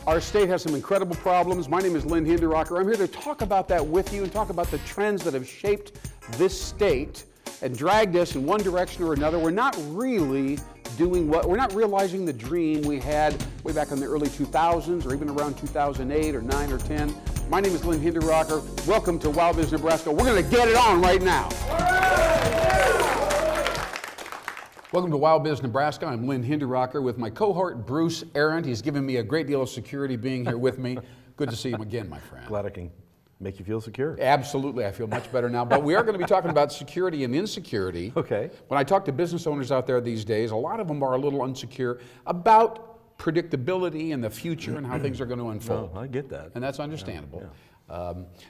Our state has some incredible problems. My name is Lynn Hinderrocker. I'm here to talk about that with you and talk about the trends that have shaped this state and dragged us in one direction or another. We're not really we're not realizing the dream we had way back in the early 2000s or even around 2008 or 9 or 10. My name is Lynn Hinderrocker. Welcome to WowBiz Nebraska. We're going to get it on right now. Welcome to WowBiz Nebraska. I'm Lynn Hinderrocker with my cohort Bruce Arendt. He's given me a great deal of security being here with me. Good to see him again, my friend. Glad I can make you feel secure. Absolutely, I feel much better now. But we are going to be talking about security and insecurity. Okay. When I talk to business owners out there these days, a lot of them are a little insecure about predictability and the future and how things are going to unfold. Oh, I get that. And that's understandable. Yeah.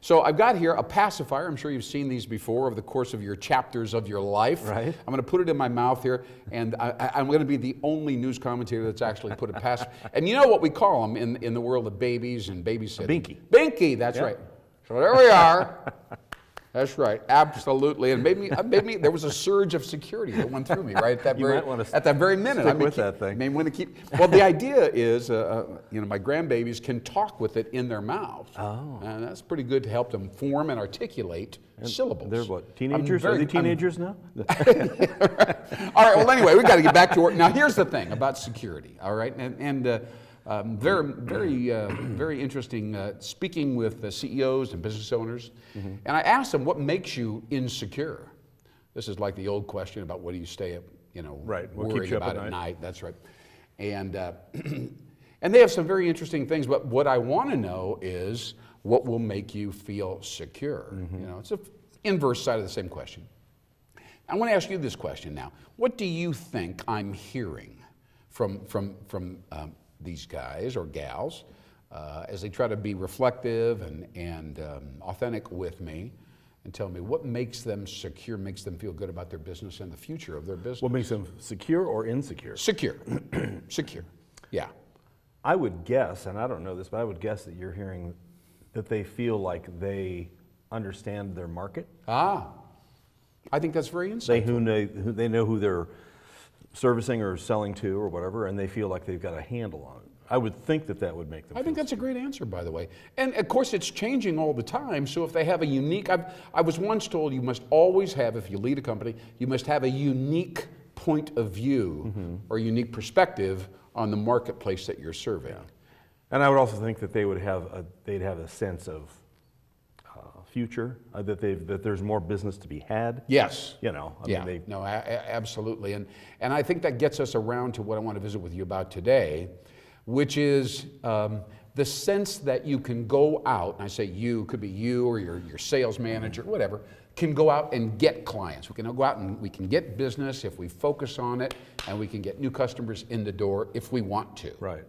So I've got here a pacifier. I'm sure you've seen these before over the course of your chapters of your life. Right. I'm going to put it in my mouth here, and I'm going to be the only news commentator that's actually put a pacifier. And you know what we call them in the world of babies and babysitting? Binky. Binky, that's right. So there we are. That's right, absolutely. And maybe there was a surge of security that went through me right at that very minute. Stick with that thing. May want to keep. Well, the idea is, my grandbabies can talk with it in their mouth. Oh. And that's pretty good to help them form and articulate syllables. They're what, teenagers? Are they teenagers now? All right, well, anyway, we've got to get back to work. Now, here's the thing about security, all right? Very interesting speaking with CEOs and business owners. Mm-hmm. And I asked them, what makes you insecure? This is like the old question about what do you stay up, right. worrying about at night. That's right. And, and they have some very interesting things, but what I want to know is what will make you feel secure? Mm-hmm. It's an inverse side of the same question. I want to ask you this question now. What do you think I'm hearing from these guys or gals as they try to be reflective and authentic with me and tell me what makes them secure, makes them feel good about their business and the future of their business? What makes them secure or insecure? Secure. Secure. Yeah. I would guess, and I don't know this, but I would guess that you're hearing that they feel like they understand their market. I think that's very insightful. They know who they're servicing or selling to or whatever, and they feel like they've got a handle on it. I would think that would make them I think that's a great answer, by the way. And of course, it's changing all the time, so if they have a unique, I was once told you must always have, if you lead a company, you must have a unique point of view or unique perspective on the marketplace that you're serving. Yeah. And I would also think that they'd have a sense of future, that there's more business to be had. Yes. Absolutely. And I think that gets us around to what I want to visit with you about today, which is the sense that you can go out, and I say you, could be you or your sales manager, whatever, can go out and get clients. We can go out and we can get business if we focus on it, and we can get new customers in the door if we want to. Right.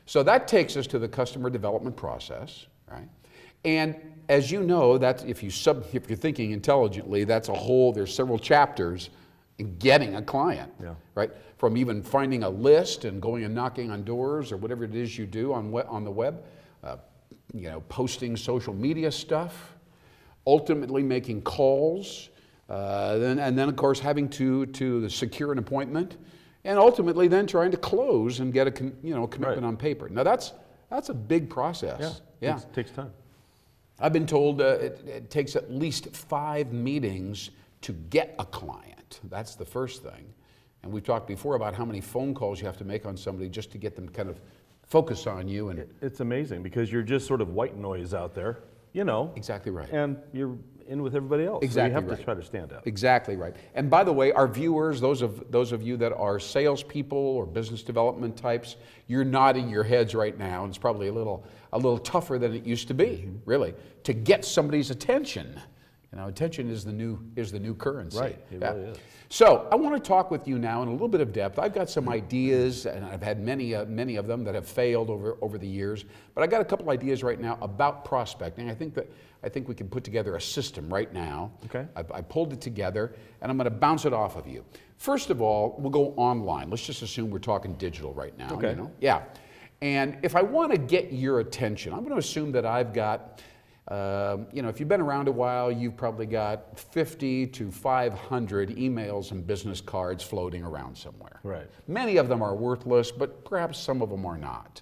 So that takes us to the customer development process, right? And as you know, that's if you're thinking intelligently, there's several chapters in getting a client, right? From even finding a list and going and knocking on doors or whatever it is you do on the web, posting social media stuff, ultimately making calls, and then of course having to secure an appointment, and ultimately then trying to close and get a commitment on paper. Now that's a big process. Yeah. It takes time. I've been told it takes at least 5 meetings to get a client. That's the first thing. And we've talked before about how many phone calls you have to make on somebody just to get them kind of focus on you. And it's amazing because you're just sort of white noise out there, Exactly right. And you're in with everybody else. Exactly so you have right. to try to stand out. Exactly right. And by the way, our viewers, those of you that are salespeople or business development types, you're nodding your heads right now, and it's probably a little tougher than it used to be, really, to get somebody's attention. Attention is the new currency. Right, it really is. So I want to talk with you now in a little bit of depth. I've got some ideas, and I've had many of them that have failed over the years. But I got a couple ideas right now about prospecting. I think we can put together a system right now. Okay. I pulled it together, and I'm going to bounce it off of you. First of all, we'll go online. Let's just assume we're talking digital right now. Okay. Yeah. And if I want to get your attention, I'm going to assume that I've got. If you've been around a while, you've probably got 50 to 500 emails and business cards floating around somewhere. Right. Many of them are worthless, but perhaps some of them are not.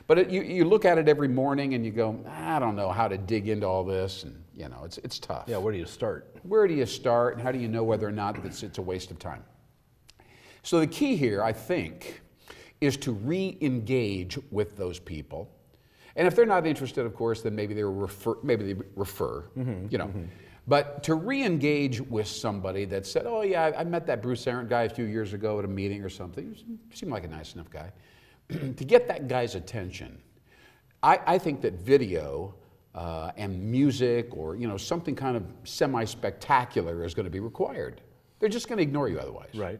But you look at it every morning and you go, I don't know how to dig into all this, and you know, it's tough. Yeah, where do you start? Where do you start, and how do you know whether or not it's a waste of time? So the key here, I think, is to re-engage with those people. And if they're not interested, of course, then maybe they refer, you know. But to re-engage with somebody that said, oh yeah, I met that Bruce Arent guy a few years ago at a meeting or something. He seemed like a nice enough guy. To get that guy's attention, I think that video and music, or you know, something kind of semi-spectacular is going to be required. They're just going to ignore you otherwise. Right.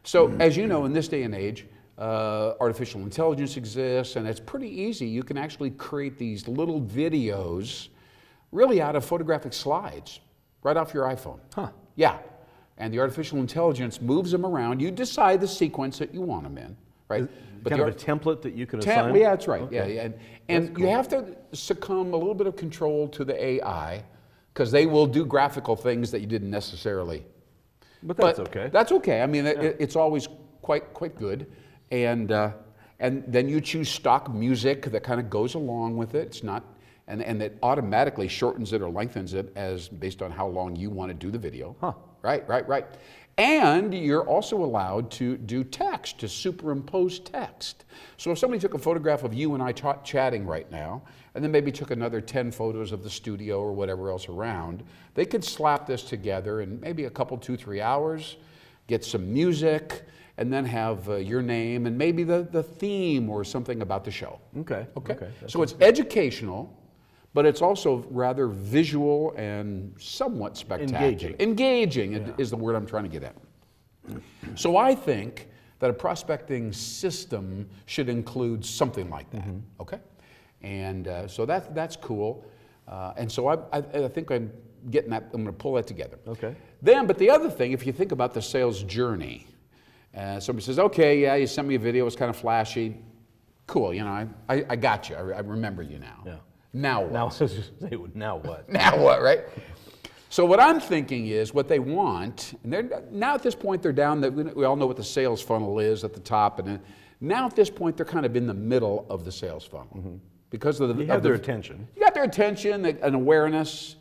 So as you know, in this day and age, artificial intelligence exists, and it's pretty easy. You can actually create these little videos really out of photographic slides right off your iPhone. Yeah. And the artificial intelligence moves them around. You decide the sequence that you want them in, right? But kind of a template that you can assign? Yeah, that's right. Okay. Yeah. And cool. You have to succumb a little bit of control to the AI, because they will do graphical things that you didn't necessarily. But that's okay. That's okay. I mean, it's always quite good. And then you choose stock music that kind of goes along with it. It's not, and it automatically shortens it or lengthens it as based on how long you want to do the video. Right. And you're also allowed to do text, to superimpose text. So if somebody took a photograph of you and I chatting right now, and then maybe took another 10 photos of the studio or whatever else around, they could slap this together in maybe a couple, 2-3 hours, get some music, and then have your name and maybe the theme or something about the show. Okay. So it's educational, but it's also rather visual and somewhat spectacular. Engaging is the word I'm trying to get at. So I think that a prospecting system should include something like that. Okay. And so that's cool. And so I think I'm getting that. I'm going to pull that together. Okay. But the other thing, if you think about the sales journey, somebody says, okay, yeah, you sent me a video, it's kind of flashy. Cool, you know, I got you. I remember you now. Yeah. Now what? Now what? Now what, right? So what I'm thinking is what they want, and now at this point they're down, we all know what the sales funnel is at the top, and now at this point they're kind of in the middle of the sales funnel. Because of their attention. You got their attention, an awareness.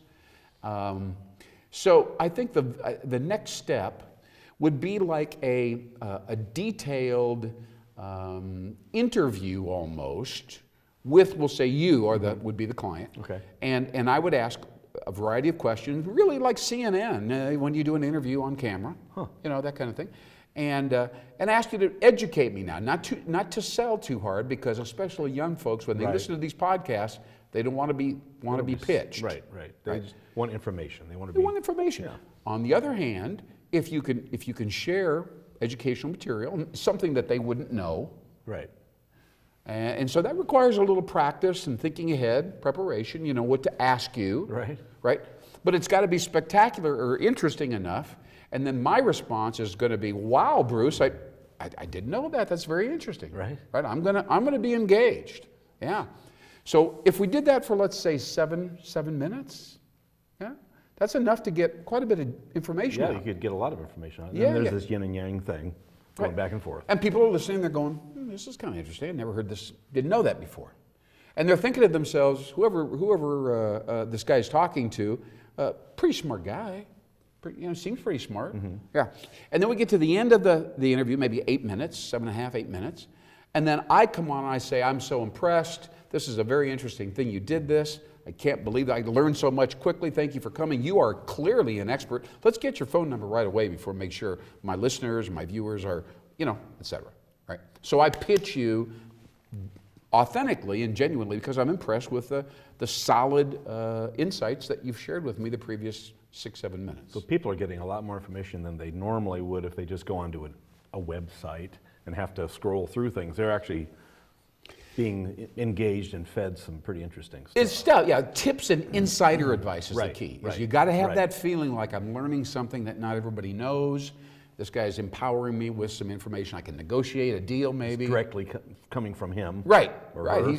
So I think the next step would be like a detailed interview almost with, we'll say you, or that would be the client. Okay. And I would ask a variety of questions, really like CNN when you do an interview on camera, you know, that kind of thing. And ask you to educate me now, not to sell too hard, because especially young folks, when they listen to these podcasts, they don't want to be pitched. Right. They just want information. They want information. Yeah. On the other hand, if you can share educational material, something that they wouldn't know. Right. And so that requires a little practice and thinking ahead, preparation, you know, what to ask you. Right. But it's got to be spectacular or interesting enough. And then my response is going to be, wow, Bruce, I didn't know that. That's very interesting. Right. I'm gonna be engaged. Yeah. So if we did that for, let's say, seven minutes, yeah, that's enough to get quite a bit of information out. You could get a lot of information out. And then there's this yin and yang thing going back and forth. And people are listening, they're going, this is kind of interesting. I never heard this, didn't know that before. And they're thinking to themselves, whoever this guy's talking to, pretty smart guy. Seems pretty smart. Yeah. And then we get to the end of the interview, maybe 8 minutes, 7.5, 8 minutes. And then I come on and I say, I'm so impressed. This is a very interesting thing. You did this. I can't believe that. I learned so much quickly. Thank you for coming. You are clearly an expert. Let's get your phone number right away before I make sure my listeners, my viewers are, you know, et cetera. Right? So I pitch you authentically and genuinely because I'm impressed with the solid insights that you've shared with me the previous 6-7 minutes. So people are getting a lot more information than they normally would if they just go onto a website and have to scroll through things. They're actually being engaged and fed some pretty interesting stuff. It's still, tips and insider advice is the key. You got to have that feeling like I'm learning something that not everybody knows. This guy's empowering me with some information. I can negotiate a deal maybe. It's directly coming from him. Right.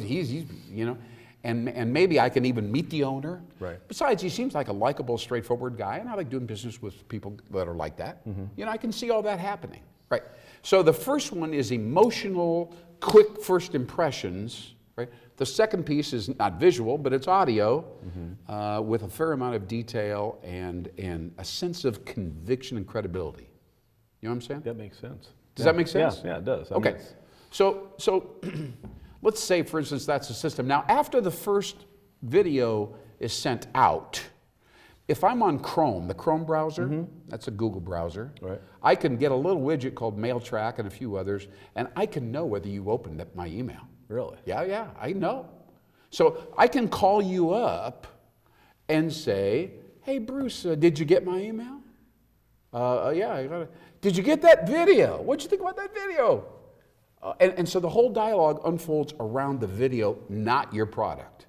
He's you know, and maybe I can even meet the owner. Right. Besides, he seems like a likable, straightforward guy, and I like doing business with people that are like that. You know, I can see all that happening. Right. So the first one is emotional quick first impressions, right? The second piece is not visual, but it's audio with a fair amount of detail and a sense of conviction and credibility. You know what I'm saying? That makes sense. Does that make sense? Yeah, it does. I mean, Okay. So let's say, for instance, that's a system. Now, after the first video is sent out, if I'm on Chrome, the Chrome browser, that's a Google browser, Right. I can get a little widget called Mail Track and a few others, and I can know whether you opened my email. Really? Yeah, I know. So I can call you up and say, hey, Bruce, did you get my email? Yeah, I got it. Did you get that video? What'd you think about that video? And so the whole dialogue unfolds around the video, not your product.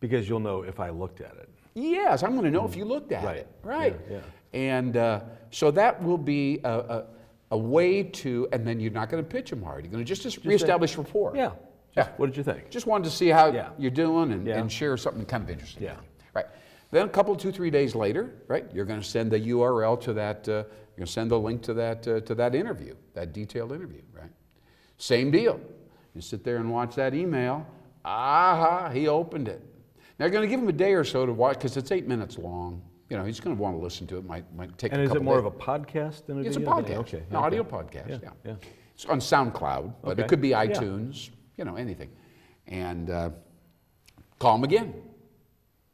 Because you'll know if I looked at it. Yes, I'm going to know if you looked at Right. it. Right. Yeah. And so that will be a way to, and then you're not going to pitch them hard. You're going to just reestablish rapport. Yeah. Yeah. What did you think? Just wanted to see how Yeah. you're doing and, Yeah. and share something kind of interesting. Yeah. Right. Then a couple, 2-3 days later, right, you're going to send the URL to that, you're going to send the link to that interview, that detailed interview, right? Same deal. You sit there and watch that email. Aha, he opened it. Now you're going to give him a day or so to watch because it's 8 minutes long. You know, he's going to want to listen to it. Might take And a is couple it more days. of a podcast than a It's a video? podcast, Okay. an audio podcast, yeah. Yeah. It's on SoundCloud, but Okay. it could be Yeah. iTunes, you know, anything. And call him again.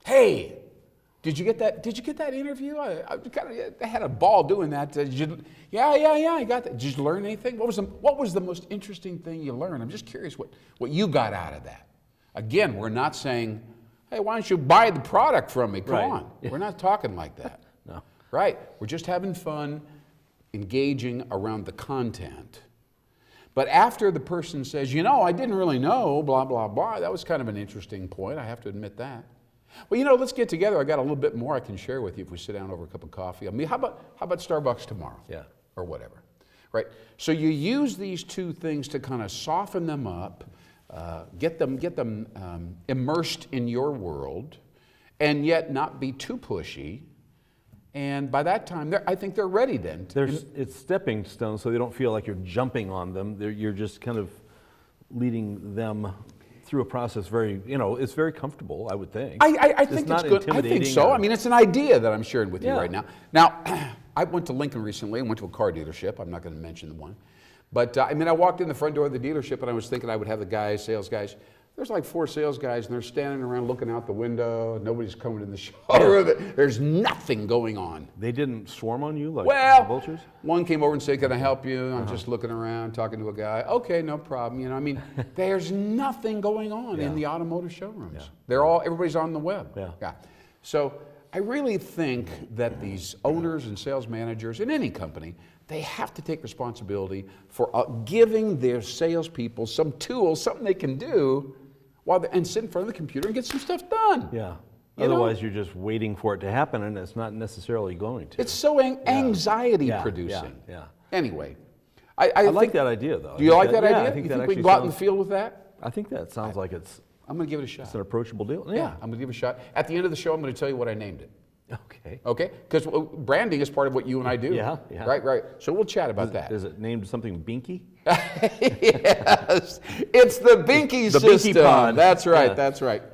Hey, did you get that? Did you get that interview? I had a ball doing that. Yeah, I got that. Did you learn anything? What was the most interesting thing you learned? I'm just curious what you got out of that. Again, we're not saying, hey, why don't you buy the product from me? Come Right. on. We're not talking like that. No. Right. We're just having fun, engaging around the content. But after the person says, you know, I didn't really know, blah, blah, blah, that was kind of an interesting point, I have to admit that. Well, you know, let's get together. I got a little bit more I can share with you if we sit down over a cup of coffee. I mean, how about Starbucks tomorrow? Yeah. Or whatever. Right? So you use these two things to kind of soften them up, get them immersed in your world, and yet not be too pushy. And by that time, I think they're ready then. It's stepping stones, so they don't feel like you're jumping on them. You're just kind of leading them through a process. It's very comfortable, I would think. I think not it's good. I think intimidating so. or- I mean, it's an idea that I'm sharing with you Yeah. right now. Now, I went to Lincoln recently and went to a car dealership. I'm not going to mention the one. But, I walked in the front door of the dealership and I was thinking I would have the sales guys. There's like 4 sales guys and they're standing around looking out the window. Nobody's coming in the showroom. There's nothing going on. They didn't swarm on you like Well, vultures? one came over and said, can I help you? I'm just looking around, talking to a guy. Okay, no problem. You know, there's nothing going on in the automotive showrooms. Yeah. Everybody's on the web. Yeah. So I really think that these owners and sales managers in any company, they have to take responsibility for giving their salespeople some tools, something they can do and sit in front of the computer and get some stuff done. Yeah. You know? Otherwise, you're just waiting for it to happen, and it's not necessarily going to. It's so anxiety producing. Yeah. Anyway, I like think- that idea, though. Do you like that yeah, idea? I think you that think we actually can go out in the sounds- field with that? I think that sounds like it's I'm going to give it a shot. an approachable deal. Yeah, I'm going to give it a shot. At the end of the show, I'm going to tell you what I named it. Okay. Okay? Because branding is part of what you and I do. Yeah. Right. So we'll chat about that. Is it named something Binky? Yes. It's the Binky The Binky system. pod. That's right. Yeah. That's right.